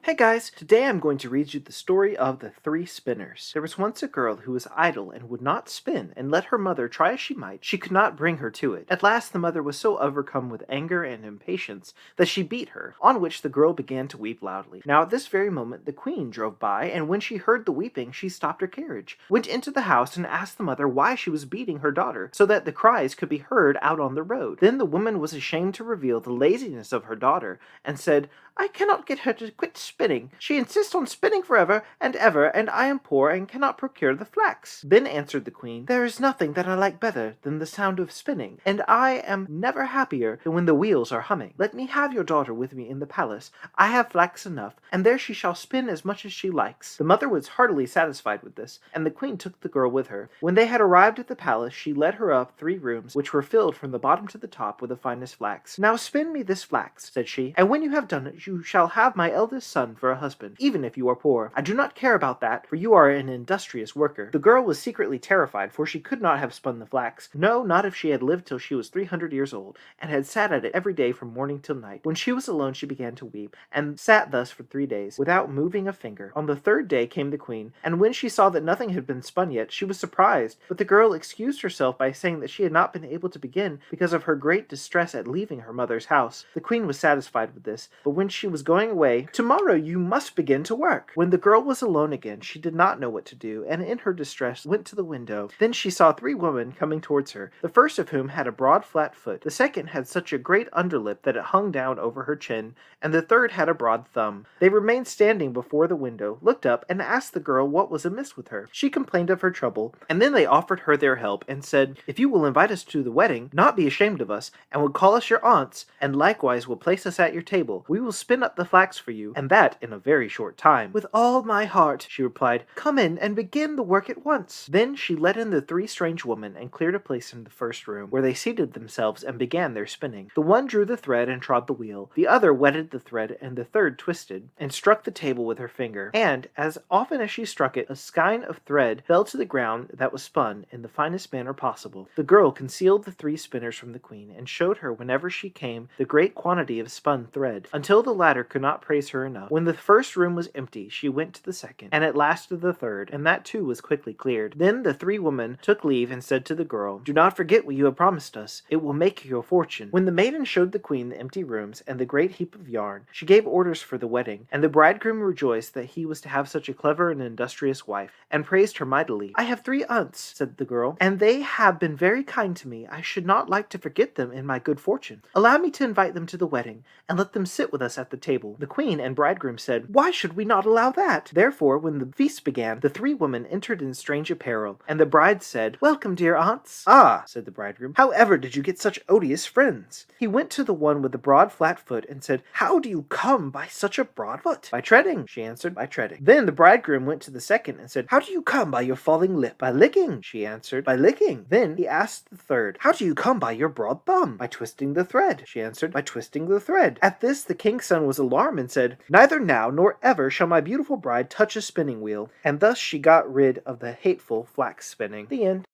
Hey guys, today I'm going to read you the story of the three spinners. There was once a girl who was idle and would not spin, and let her mother try as she might, she could not bring her to it. At last the mother was so overcome with anger and impatience that she beat her, on which the girl began to weep loudly. Now at this very moment the queen drove by, and when she heard the weeping she stopped her carriage, went into the house and asked the mother why she was beating her daughter, so that the cries could be heard out on the road. Then the woman was ashamed to reveal the laziness of her daughter, and said, "I cannot get her to quit spinning. She insists on spinning forever and ever, and I am poor and cannot procure the flax." Then answered the queen, "There is nothing that I like better than the sound of spinning, and I am never happier than when the wheels are humming. Let me have your daughter with me in the palace. I have flax enough, and there she shall spin as much as she likes." The mother was heartily satisfied with this, and the queen took the girl with her. When they had arrived at the palace, she led her up 3 rooms, which were filled from the bottom to the top with the finest flax. "Now spin me this flax," said she, "and when you have done it, you shall have my eldest son for a husband, even if you are poor. I do not care about that, for you are an industrious worker." The girl was secretly terrified, for she could not have spun the flax, no, not if she had lived till she was 300 years old, and had sat at it every day from morning till night. When she was alone she began to weep, and sat thus for 3 days, without moving a finger. On the 3rd day came the queen, and when she saw that nothing had been spun yet, she was surprised, but the girl excused herself by saying that she had not been able to begin because of her great distress at leaving her mother's house. The queen was satisfied with this, but when she was going away, "Tomorrow you must begin to work." When the girl was alone again, she did not know what to do, and in her distress went to the window. Then she saw 3 women coming towards her, the first of whom had a broad flat foot, the second had such a great underlip that it hung down over her chin, and the third had a broad thumb. They remained standing before the window, looked up, and asked the girl what was amiss with her. She complained of her trouble, and then they offered her their help, and said, "If you will invite us to the wedding, not be ashamed of us, and will call us your aunts, and likewise will place us at your table, we will spin up the flax for you, and that in a very short time." "With all my heart," she replied. "Come in and begin the work at once." Then she let in the 3 strange women and cleared a place in the first room, where they seated themselves and began their spinning. The one drew the thread and trod the wheel, the other wetted the thread, and the third twisted, and struck the table with her finger. And as often as she struck it, a skein of thread fell to the ground that was spun in the finest manner possible. The girl concealed the 3 spinners from the queen, and showed her whenever she came the great quantity of spun thread, until the latter could not praise her enough. When the first room was empty, she went to the second, and at last to the third, and that too was quickly cleared. Then the 3 women took leave and said to the girl, "Do not forget what you have promised us. It will make you your fortune." When the maiden showed the queen the empty rooms and the great heap of yarn, she gave orders for the wedding, and the bridegroom rejoiced that he was to have such a clever and industrious wife, and praised her mightily. "I have 3 aunts," said the girl, "and they have been very kind to me. I should not like to forget them in my good fortune. Allow me to invite them to the wedding, and let them sit with us at the table." The queen and bridegroom said, "Why should we not allow that?" Therefore, when the feast began, the 3 women entered in strange apparel, and the bride said, "Welcome, dear aunts." "Ah," said the bridegroom, "how ever did you get such odious friends?" He went to the one with the broad flat foot and said, "How do you come by such a broad foot?" "By treading," she answered, "by treading." Then the bridegroom went to the second and said, "How do you come by your falling lip?" "By licking," she answered, "by licking." Then he asked the third, "How do you come by your broad thumb?" "By twisting the thread," she answered, "by twisting the thread." At this the king's son was alarmed and said, "Neither now nor ever shall my beautiful bride touch a spinning wheel." And thus she got rid of the hateful flax spinning. The end.